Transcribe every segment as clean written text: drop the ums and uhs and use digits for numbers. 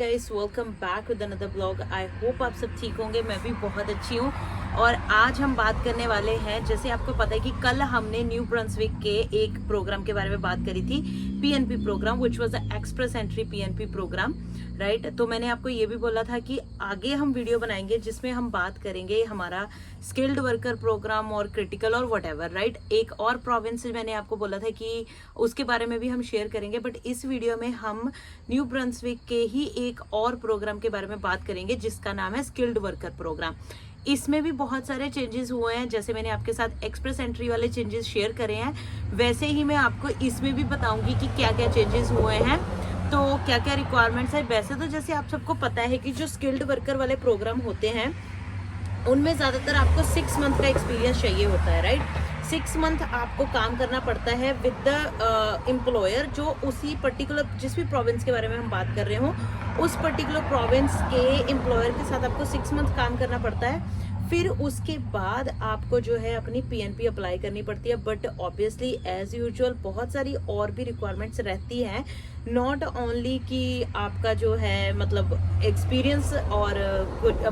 Guys welcome back with another blog. I hope आप सब ठीक होंगे। मैं भी बहुत अच्छी हूँ। और आज हम बात करने वाले हैं, जैसे आपको पता है कि कल हमने न्यू ब्रंसविक के एक प्रोग्राम के बारे में बात करी थी, PNP programme which was the express entry PNP programme, right. तो मैंने आपको ये भी बोला था कि आगे हम वीडियो बनाएंगे जिसमें हम बात करेंगे हमारा स्किल्ड वर्कर प्रोग्राम और क्रिटिकल और व्हाटएवर, राइट। एक और प्रोविंस मैंने आपको बोला था कि उसके बारे में भी हम शेयर करेंगे, बट इस वीडियो में हम न्यू ब्रंसविक के ही एक और प्रोग्राम के बारे में बात करेंगे जिसका नाम है स्किल्ड वर्कर प्रोग्राम। इसमें भी बहुत सारे चेंजेस हुए हैं, जैसे मैंने आपके साथ एक्सप्रेस एंट्री वाले चेंजेस शेयर करे हैं, वैसे ही मैं आपको इसमें भी बताऊंगी कि क्या क्या चेंजेस हुए हैं, तो क्या क्या रिक्वायरमेंट्स है। वैसे तो जैसे आप सबको पता है कि जो स्किल्ड वर्कर वाले प्रोग्राम होते हैं उनमें ज़्यादातर आपको 6 मंथ का एक्सपीरियंस चाहिए होता है, राइट। 6 मंथ आपको काम करना पड़ता है विद द एम्प्लॉयर, जो उसी पर्टिकुलर जिस भी प्रोविंस के बारे में हम बात कर रहे हो उस पर्टिकुलर प्रोविंस के एम्प्लॉयर के साथ आपको 6 मंथ काम करना पड़ता है। फिर उसके बाद आपको जो है अपनी पीएनपी अप्लाई करनी पड़ती है, बट ऑब्वियसली एज यूजुअल बहुत सारी और भी रिक्वायरमेंट्स रहती हैं, नॉट ओनली कि आपका जो है मतलब एक्सपीरियंस और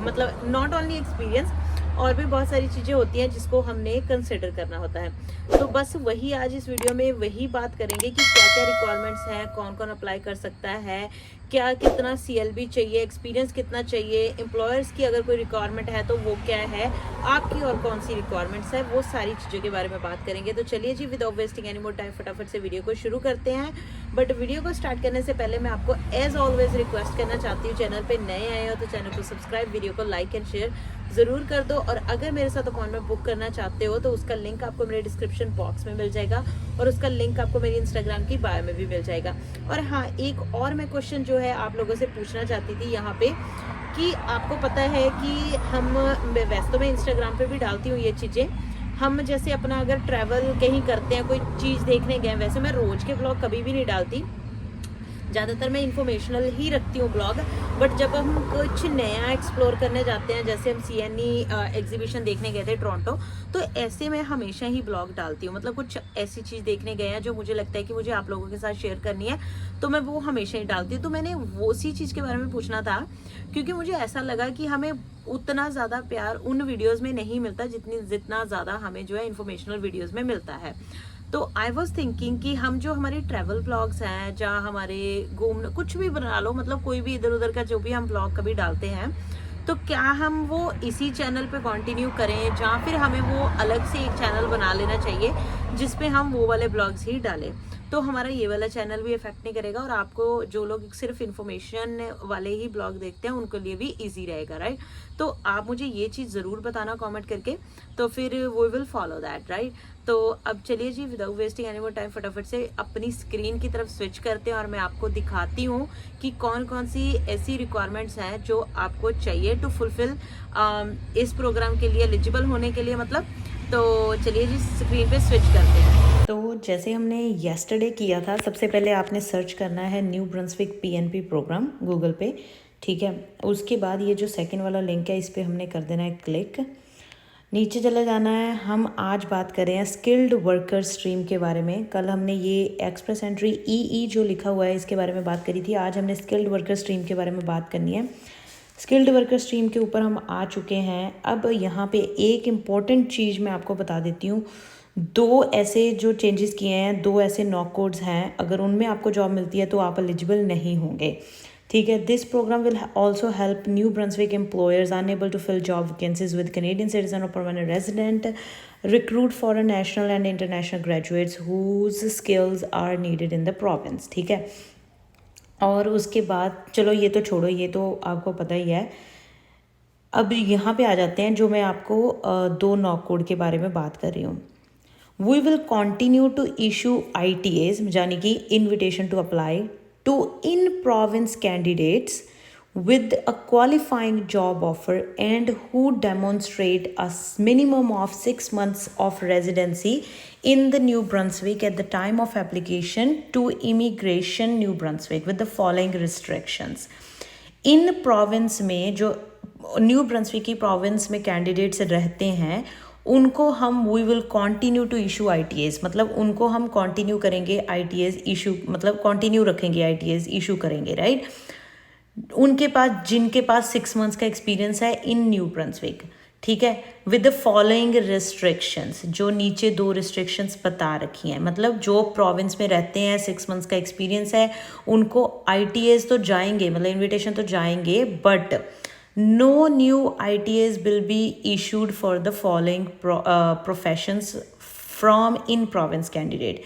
मतलब नॉट ओनली एक्सपीरियंस, और भी बहुत सारी चीज़ें होती हैं जिसको हमने कंसिडर करना होता है। तो बस वही आज इस वीडियो में वही बात करेंगे कि क्या क्या रिक्वायरमेंट्स हैं, कौन कौन अप्लाई कर सकता है, क्या कितना सीएलबी चाहिए, एक्सपीरियंस कितना चाहिए, एम्प्लॉयर्स की अगर कोई रिक्वायरमेंट है तो वो क्या है, आपकी और कौन सी रिक्वायरमेंट्स है, वो सारी चीज़ों के बारे में बात करेंगे। तो चलिए जी, without wasting any more time फटाफट से वीडियो को शुरू करते हैं। बट वीडियो को स्टार्ट करने से पहले मैं आपको एज ऑलवेज रिक्वेस्ट करना चाहती हूँ, चैनल पे नए आए हो तो चैनल को सब्सक्राइब, वीडियो को लाइक एंड शेयर ज़रूर कर दो। और अगर मेरे साथ अपॉइंटमेंट बुक करना चाहते हो तो उसका लिंक आपको मेरे डिस्क्रिप्शन बॉक्स में मिल जाएगा, और उसका लिंक आपको मेरी इंस्टाग्राम की बायो में भी मिल जाएगा। और हाँ, एक और मैं क्वेश्चन जो है आप लोगों से पूछना चाहती थी यहाँ पे, कि आपको पता है कि हम, वैसे तो मैं इंस्टाग्राम पे भी डालती हूँ ये चीज़ें, हम जैसे अपना अगर ट्रैवल कहीं करते हैं, कोई चीज़ देखने गए, वैसे मैं रोज़ के ब्लॉग कभी भी नहीं डालती, ज़्यादातर मैं इन्फॉर्मेशनल ही रखती हूँ ब्लॉग। बट जब हम कुछ नया एक्सप्लोर करने जाते हैं, जैसे हम CNE एग्जीबिशन देखने गए थे टोरंटो, तो ऐसे मैं हमेशा ही ब्लॉग डालती हूँ। मतलब कुछ ऐसी चीज़ देखने गए हैं जो मुझे लगता है कि मुझे आप लोगों के साथ शेयर करनी है, तो मैं वो हमेशा ही डालती हूँ। तो मैंने वो सी चीज़ के बारे में पूछना था, क्योंकि मुझे ऐसा लगा कि हमें उतना ज़्यादा प्यार उन वीडियोज़ में नहीं मिलता जितना ज़्यादा हमें जो है इन्फॉर्मेशनल वीडियोज़ में मिलता है। तो आई वॉज थिंकिंग कि हम जो हमारे ट्रैवल ब्लॉग्स हैं, जहाँ हमारे घूमने कुछ भी बना लो, मतलब कोई भी इधर उधर का जो भी हम ब्लॉग कभी डालते हैं, तो क्या हम वो इसी चैनल पे कंटिन्यू करें, या फिर हमें वो अलग से एक चैनल बना लेना चाहिए जिसपे हम वो वाले ब्लॉग्स ही डालें। तो हमारा ये वाला चैनल भी इफेक्ट नहीं करेगा, और आपको जो लोग सिर्फ इन्फॉर्मेशन वाले ही ब्लॉग देखते हैं उनके लिए भी इजी रहेगा, राइट। तो आप मुझे ये चीज़ ज़रूर बताना कमेंट करके, तो फिर we will follow that, right. तो अब चलिए जी, without wasting any more time फटाफट से अपनी स्क्रीन की तरफ स्विच करते हैं, और मैं आपको दिखाती हूँ कि कौन कौन सी ऐसी रिक्वायरमेंट्स हैं जो आपको चाहिए टू फुलफिल इस प्रोग्राम के लिए एलिजिबल होने के लिए, मतलब। तो चलिए जी, स्क्रीन पे स्विच करते हैं। तो जैसे हमने येस्टरडे किया था, सबसे पहले आपने सर्च करना है New Brunswick PNP programme Google पे, ठीक है। उसके बाद ये जो सेकंड वाला लिंक है इस पर हमने कर देना है क्लिक, नीचे चले जाना है। हम आज बात कर रहे हैं स्किल्ड वर्कर स्ट्रीम के बारे में। कल हमने ये एक्सप्रेस एंट्री ई जो लिखा हुआ है इसके बारे में बात करी थी, आज हमने स्किल्ड वर्कर स्ट्रीम के बारे में बात करनी है। स्किल्ड वर्कर स्ट्रीम के ऊपर हम आ चुके हैं। अब यहाँ पे एक इम्पॉर्टेंट चीज़ मैं आपको बता देती हूँ, दो ऐसे जो चेंजेस किए हैं, दो ऐसे नॉक कोड्स हैं, अगर उनमें आपको जॉब मिलती है तो आप एलिजिबल नहीं होंगे, ठीक है। This programme will also help New Brunswick employers unable to fill job vacancies with Canadian citizen और permanent resident, recruit foreign national and international graduates whose skills are needed in the province, ठीक है। और उसके बाद चलो ये तो छोड़ो, ये तो आपको पता ही है। अब यहाँ पे आ जाते हैं जो मैं आपको दो नॉक कोड के बारे में बात कर रही हूँ। We will continue to issue ITAs, यानी कि invitation to apply to in-province candidates with a qualifying job offer and who demonstrate a minimum of 6 months of residency in the New Brunswick at the time of application to Immigration New Brunswick with the following restrictions. In province में जो New Brunswick की province में candidates रहते हैं उनको हम we will continue to issue ITAs, मतलब उनको हम कॉन्टिन्यू करेंगे ITAs इशू, मतलब कॉन्टिन्यू रखेंगे ITAs इशू करेंगे, राइट। उनके पास, जिनके पास 6 मंथ्स का एक्सपीरियंस है इन न्यू ब्रंसविक, ठीक है, विद द फॉलोइंग रिस्ट्रिक्शंस, जो नीचे 2 रिस्ट्रिक्शंस बता रखी हैं। मतलब जो प्रोविंस में रहते हैं, 6 मंथ्स का एक्सपीरियंस है, उनको ITAs तो जाएंगे, मतलब इन्विटेशन तो जाएंगे, but no new ITAs will be issued for the following professions from in province candidate.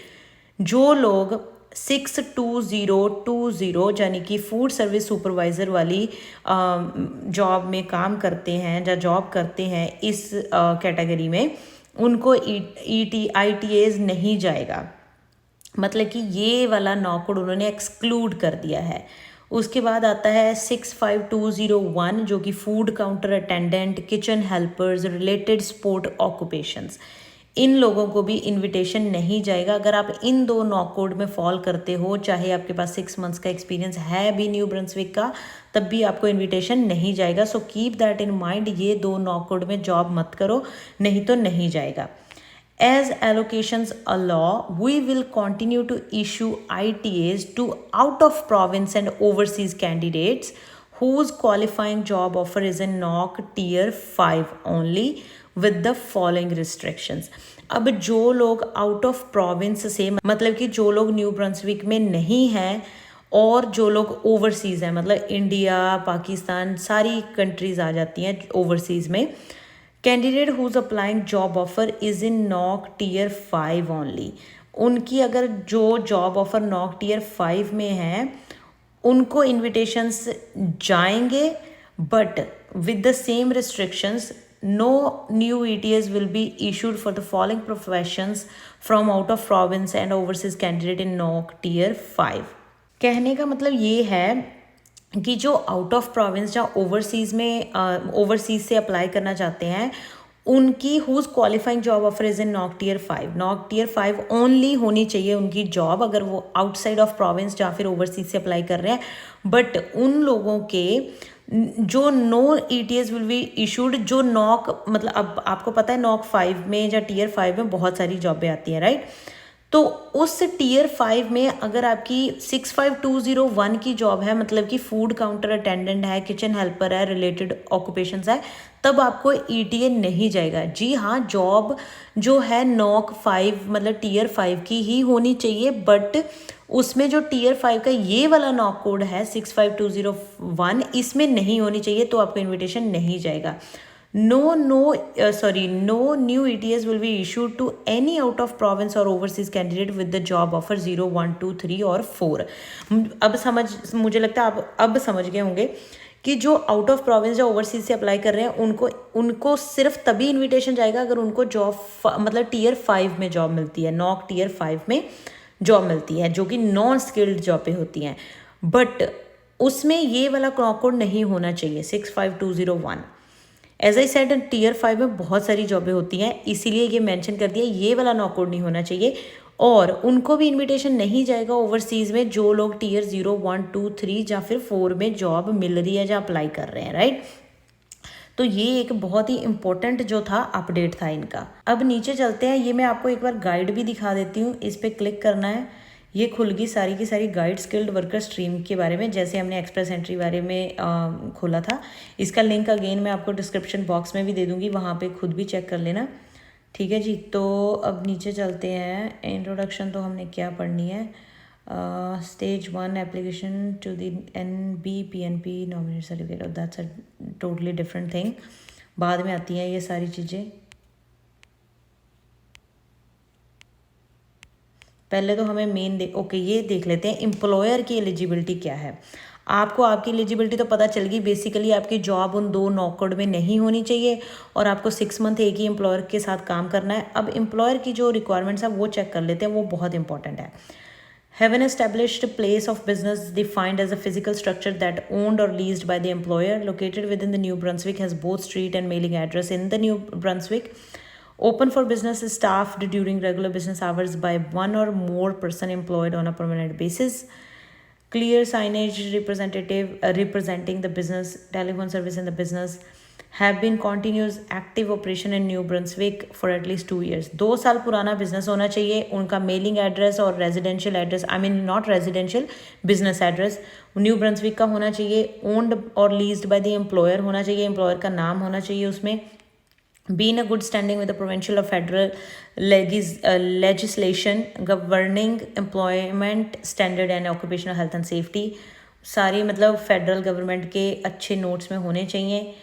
जो लोग 62020 यानी कि फूड सर्विस सुपरवाइज़र वाली जॉब में काम करते हैं या जॉब करते हैं इस कैटेगरी में, उनको ITAs नहीं जाएगा। मतलब कि ये वाला नॉकआउट उन्होंने एक्सक्लूड कर दिया है। उसके बाद आता है 65201 जो कि food counter attendant, kitchen helpers, related sport occupations, इन लोगों को भी इनविटेशन नहीं जाएगा। अगर आप इन 2 नॉकआउट में फॉल करते हो, चाहे आपके पास 6 मंथ्स का एक्सपीरियंस है भी न्यू ब्रंसविक का, तब भी आपको इनविटेशन नहीं जाएगा। So keep that in mind, ये 2 नॉकआउट में जॉब मत करो, नहीं तो नहीं जाएगा। As allocations allow, we will continue to issue ITAs to out of province and overseas candidates whose qualifying job offer is in NOC Tier 5 only with the following restrictions. अब जो लोग आउट ऑफ प्रोविंस से, मतलब कि जो लोग new Brunswick में नहीं हैं और जो लोग ओवरसीज़ हैं, मतलब इंडिया, पाकिस्तान, सारी कंट्रीज़ आ जाती हैं ओवरसीज़ में, candidate whose applying job offer is in NOC Tier 5 only, उनकी अगर जो जॉब ऑफर NOC Tier 5 में है, उनको इन्विटेशंस जाएंगे, but with the same restrictions, no new ETAs will be issued for the following professions from out of province and overseas candidate in NOC Tier 5। कहने का मतलब ये है कि जो आउट ऑफ प्रोविंस या ओवरसीज़ में ओवरसीज़ से अप्लाई करना चाहते हैं, उनकी whose qualifying job offer is in NOC Tier 5, NOC Tier 5 only होनी चाहिए उनकी जॉब, अगर वो आउटसाइड ऑफ प्रोविंस या फिर ओवरसीज से अप्लाई कर रहे हैं। बट उन लोगों के जो no ETAs will be issued, जो NOC, मतलब अब आपको पता है NOC 5 में या Tier 5 में बहुत सारी जॉबें आती हैं, राइट। तो उस Tier 5 में अगर आपकी 65201 की जॉब है, मतलब कि फूड काउंटर अटेंडेंट है, किचन हेल्पर है, रिलेटेड ऑक्यूपेशंस है, तब आपको ETA नहीं जाएगा। जी हाँ, जॉब जो है NOC 5 मतलब Tier 5 की ही होनी चाहिए, बट उसमें जो Tier 5 का ये वाला नॉक कोड है 65201, इसमें नहीं होनी चाहिए, तो आपको इन्विटेशन नहीं जाएगा। No new ETAs will be issued to any out of province or overseas candidate with the job offer 0, 1, 2, 3 और 4। अब मुझे लगता है आप अब समझ गए होंगे कि जो आउट ऑफ प्रोविंस या ओवरसीज से अप्लाई कर रहे हैं, उनको सिर्फ तभी इन्विटेशन जाएगा अगर उनको जॉब मतलब Tier 5 में जॉब मिलती है, NOC Tier 5 में जॉब मिलती है, जो कि नॉन स्किल्ड जॉबें होती हैं। बट उसमें ये वाला नॉक कोड नहीं होना चाहिए 65201। एज आई सेड, Tier 5 में बहुत सारी जॉबें होती हैं, इसीलिए ये मेंशन कर दिया, ये वाला नॉक कोड नहीं होना चाहिए। और उनको भी इनविटेशन नहीं जाएगा ओवरसीज़ में जो लोग Tier 0, 1, 2, 3 या फिर 4 में जॉब मिल रही है या अप्लाई कर रहे हैं, राइट। तो ये एक बहुत ही इम्पोर्टेंट जो था अपडेट था इनका। अब नीचे चलते हैं, ये मैं आपको एक बार गाइड भी दिखा देती हूँ, इस पर क्लिक करना है, ये खुल गई सारी की सारी गाइड स्किल्ड वर्कर स्ट्रीम के बारे में, जैसे हमने एक्सप्रेस एंट्री बारे में खोला था। इसका लिंक अगेन मैं आपको डिस्क्रिप्शन बॉक्स में भी दे दूँगी, वहाँ पे खुद भी चेक कर लेना, ठीक है जी। तो अब नीचे चलते हैं, इंट्रोडक्शन तो हमने क्या पढ़नी है, stage 1 application to the NBPNP nominate certificate, that's a totally different thing, बाद में आती हैं ये सारी चीज़ें। पहले तो हमें मेन ये देख लेते हैं एम्प्लॉयर की एलिजिबिलिटी क्या है। आपको आपकी एलिजिबिलिटी तो पता चल गई, बेसिकली आपकी जॉब उन 2 नॉक कोड में नहीं होनी चाहिए और आपको 6 मंथ एक ही एम्प्लॉयर के साथ काम करना है। अब एम्प्लॉयर की जो रिक्वायरमेंट्स है वो चेक कर लेते हैं, वो बहुत इंपॉर्टेंट है। Have an established place of business defined as a physical structure that owned or leased by the employer, located within the New Brunswick, has both street and mailing address in the New Brunswick. Open for business is staffed during regular business hours by 1 or more person employed on a permanent basis. Clear signage representing the business, telephone service in the business. Have been continuous active operation in New Brunswick for at least 2 years। 2 साल पुराना business होना चाहिए। उनका mailing address और residential address, I mean not residential, business address New Brunswick का होना चाहिए। Owned और लीज्ड बाय द एम्प्लॉयर होना चाहिए। एम्प्लॉयर का नाम होना चाहिए उसमें। Be in a good standing with the provincial or federal legislation governing employment standard and occupational health and safety। सारी मतलब फेडरल गवर्नमेंट के अच्छे नोट्स में होने चाहिए।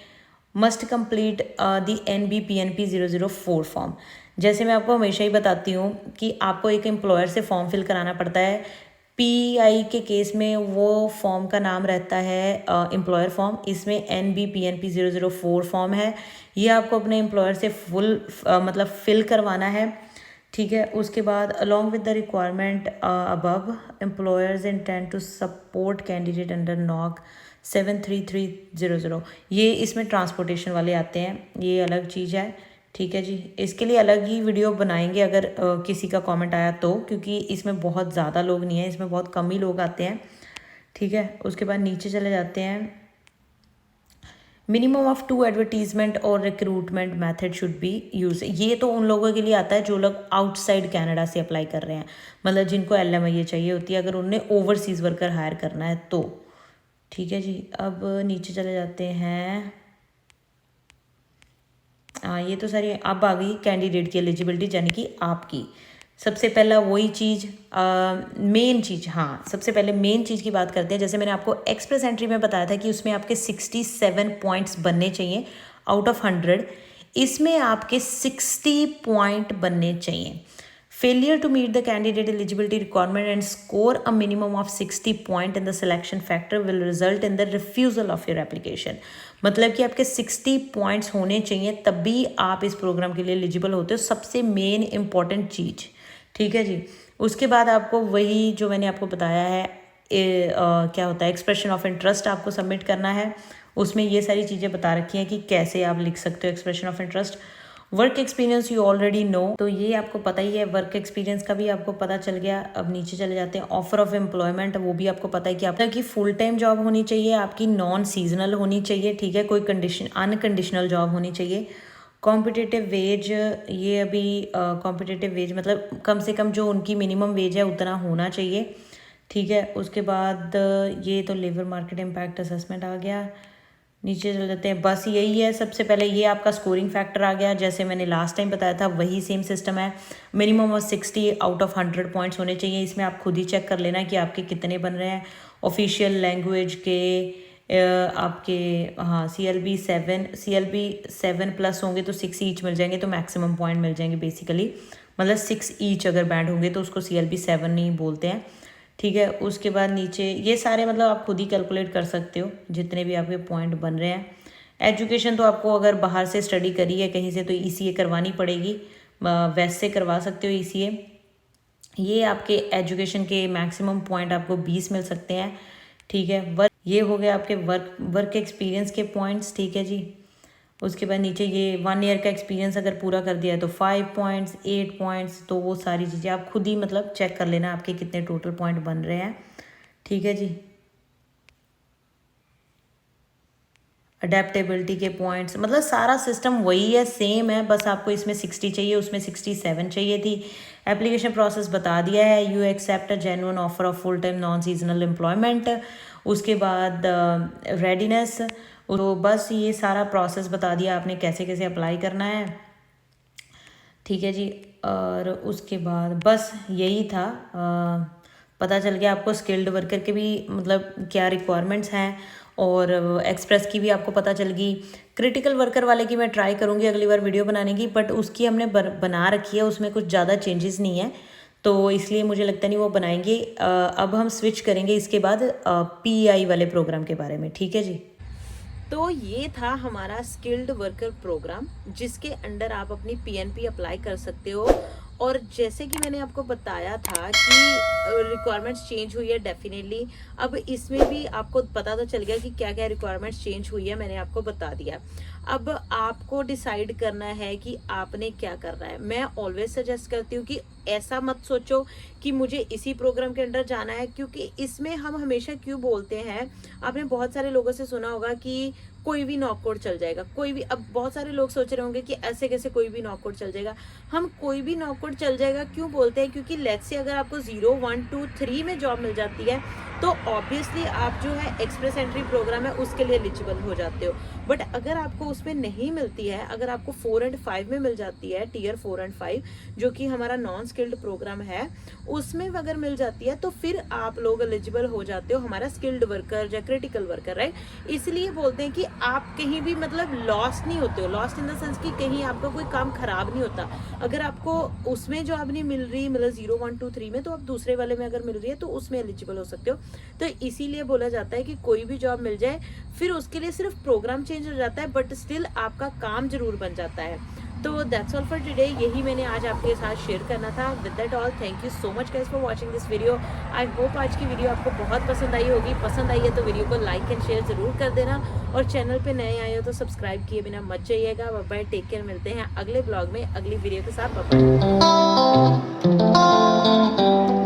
Must complete the NBPNP 004 form. जैसे मैं आपको हमेशा ही बताती हूँ कि आपको एक एम्प्लॉयर से फॉर्म फिल कराना पड़ता है। PI के केस में वो फॉर्म का नाम रहता है एम्प्लॉयर फॉर्म। इसमें NBPNP 004 फॉर्म है। ये आपको अपने एम्प्लॉयर से फुल मतलब फिल करवाना है, ठीक है। उसके बाद along with the requirement above employers intend to support candidate under NOC 73300। ये इसमें ट्रांसपोर्टेशन वाले आते हैं, ये अलग चीज़ है, ठीक है जी। इसके लिए अलग ही वीडियो बनाएंगे अगर किसी का कमेंट आया तो, क्योंकि इसमें बहुत ज़्यादा लोग नहीं हैं, इसमें बहुत कम ही लोग आते हैं, ठीक है। उसके बाद नीचे चले जाते हैं। मिनिमम ऑफ 2 एडवर्टीजमेंट और recruitment method should be use. ये तो उन लोगों के लिए आता है जो लोग आउटसाइड कनाडा से अप्लाई कर रहे हैं, मतलब जिनको LMIA चाहिए होती है, अगर उन्हें ओवरसीज़ वर्कर हायर करना है तो, ठीक है जी। अब नीचे चले जाते हैं। हाँ, ये तो सारी अब आ गई कैंडिडेट की एलिजिबिलिटी, यानी कि आपकी सबसे पहला वही चीज़ मेन चीज़। हाँ, सबसे पहले मेन चीज़ की बात करते हैं। जैसे मैंने आपको एक्सप्रेस एंट्री में बताया था कि उसमें आपके 67 पॉइंट्स बनने चाहिए आउट ऑफ 100। इसमें आपके 60 पॉइंट बनने चाहिए। Failure to meet the candidate eligibility requirement and score a minimum of 60 point in the selection factor will result in the refusal of your application. मतलब कि आपके 60 पॉइंट्स होने चाहिए तभी आप इस प्रोग्राम के लिए एलिजिबल होते हो। सबसे मेन इंपॉर्टेंट चीज़, ठीक है जी। उसके बाद आपको वही जो मैंने आपको बताया है क्या होता है, एक्सप्रेशन ऑफ इंटरेस्ट आपको सबमिट करना है। उसमें ये सारी चीज़ें बता रखी हैं कि कैसे आप लिख सकते हो expression of interest. Work experience you already know, तो ये आपको पता ही है। वर्क एक्सपीरियंस का भी आपको पता चल गया। अब नीचे चले जाते हैं। ऑफर ऑफ एम्प्लॉयमेंट, वो भी आपको पता है कि आपकी फुल टाइम जॉब होनी चाहिए, आपकी नॉन सीजनल होनी चाहिए, ठीक है। कोई कंडीशन अनकंडीशनल जॉब होनी चाहिए। कॉम्पिटिटिव वेज, ये अभी कॉम्पिटिटिव वेज मतलब कम से कम जो उनकी मिनिमम वेज है उतना होना चाहिए, ठीक है। उसके बाद ये तो लेबर मार्केट इम्पैक्ट असेसमेंट आ गया। नीचे चल जाते हैं। बस यही है। सबसे पहले ये आपका स्कोरिंग फैक्टर आ गया, जैसे मैंने लास्ट टाइम बताया था वही सेम सिस्टम है। Minimum of 60 out of 100 points होने चाहिए। इसमें आप खुद ही चेक कर लेना कि आपके कितने बन रहे हैं। ऑफिशियल लैंग्वेज के आपके हाँ CLB 7 प्लस होंगे तो 6 ईच मिल जाएंगे, तो मैक्सिमम पॉइंट मिल जाएंगे बेसिकली। मतलब 6 ईच अगर बैंड होंगे तो उसको CLB 7 नहीं बोलते हैं, ठीक है। उसके बाद नीचे ये सारे मतलब आप खुद ही कैलकुलेट कर सकते हो जितने भी आपके पॉइंट बन रहे हैं। एजुकेशन तो आपको अगर बाहर से स्टडी करी है कहीं से तो ECA करवानी पड़ेगी, वैसे करवा सकते हो ECA। ये आपके एजुकेशन के मैक्सिमम पॉइंट आपको 20 मिल सकते हैं, ठीक है। ये हो गया आपके वर्क एक्सपीरियंस के पॉइंट्स, ठीक है जी। उसके बाद नीचे ये 1 ईयर का एक्सपीरियंस अगर पूरा कर दिया है तो 5 पॉइंट्स, 8 पॉइंट्स, तो वो सारी चीज़ें आप खुद ही मतलब चेक कर लेना आपके कितने टोटल पॉइंट बन रहे हैं, ठीक है जी। अडेप्टेबिलिटी के पॉइंट्स, मतलब सारा सिस्टम वही है, सेम है, बस आपको इसमें 60 चाहिए, उसमें 67 चाहिए थी। एप्लीकेशन प्रोसेस बता दिया है। You accept a genuine offer of full time non seasonal employment. उसके बाद रेडीनेस, तो बस ये सारा प्रोसेस बता दिया आपने कैसे कैसे अप्लाई करना है, ठीक है जी। और उसके बाद बस यही था। पता चल गया आपको स्किल्ड वर्कर के भी मतलब क्या रिक्वायरमेंट्स हैं, और एक्सप्रेस की भी आपको पता चल गई। क्रिटिकल वर्कर वाले की मैं ट्राई करूँगी अगली बार वीडियो बनाने की, बट उसकी हमने बना रखी है, उसमें कुछ ज़्यादा चेंजेस नहीं है, तो इसलिए मुझे लगता नहीं वो बनाएंगे। अब हम स्विच करेंगे इसके बाद PI वाले प्रोग्राम के बारे में, ठीक है जी। तो ये था हमारा स्किल्ड वर्कर प्रोग्राम, जिसके अंडर आप अपनी PNP अप्लाई कर सकते हो। और जैसे कि मैंने आपको बताया था कि रिक्वायरमेंट्स चेंज हुई है डेफिनेटली। अब इसमें भी आपको पता तो चल गया कि क्या क्या रिक्वायरमेंट्स चेंज हुई है, मैंने आपको बता दिया। अब आपको डिसाइड करना है कि आपने क्या करना है। मैं ऑलवेज सजेस्ट करती हूँ कि ऐसा मत सोचो कि मुझे इसी प्रोग्राम के अंडर जाना है, क्योंकि इसमें हम हमेशा क्यों बोलते हैं, आपने बहुत सारे लोगों से सुना होगा कि कोई भी नॉकआउट चल जाएगा, कोई भी। अब बहुत सारे लोग सोच रहे होंगे कि ऐसे कैसे कोई भी नॉकआउट चल जाएगा। हम कोई भी नॉकआउट चल जाएगा क्यों बोलते हैं, क्योंकि लेट्स से अगर आपको 0, 1, 2, 3 में जॉब मिल जाती है तो ऑब्वियसली आप जो है एक्सप्रेस एंट्री प्रोग्राम है उसके लिए एलिजिबल हो जाते हो। बट अगर आपको उसमें नहीं मिलती है, अगर आपको 4 एंड 5 में मिल जाती है, टीयर 4 एंड 5 जो कि हमारा नॉन स्किल्ड प्रोग्राम है, उसमें अगर मिल जाती है तो फिर आप लोग एलिजिबल हो जाते हो हमारा स्किल्ड वर्कर या क्रिटिकल वर्कर, राइट। इसलिए बोलते हैं कि आप कहीं भी मतलब लॉस्ट नहीं होते हो, लॉस्ट इन द सेंस कि कहीं आपका कोई काम खराब नहीं होता। अगर आपको उसमें जॉब नहीं मिल रही, मतलब 0, 1, 2, 3 में, तो आप दूसरे वाले में अगर मिल रही है तो उसमें एलिजिबल हो सकते हो। तो इसीलिए बोला जाता है कि कोई भी जॉब मिल जाए, फिर उसके लिए सिर्फ प्रोग्राम चेंज हो जाता है बट स्टिल आपका काम जरूर बन जाता है। तो दैट्स ऑल फॉर टुडे, यही मैंने आज आपके साथ शेयर करना था। With that all, thank you so much guys for watching this video. I hope आज की वीडियो आपको बहुत पसंद आई होगी। पसंद आई है तो वीडियो को लाइक एंड शेयर जरूर कर देना, और चैनल पे नए आए हो तो सब्सक्राइब किए बिना मत जाइएगा। बाय बाय, टेक केयर, मिलते हैं अगले ब्लॉग में अगली वीडियो के साथ। Bye bye.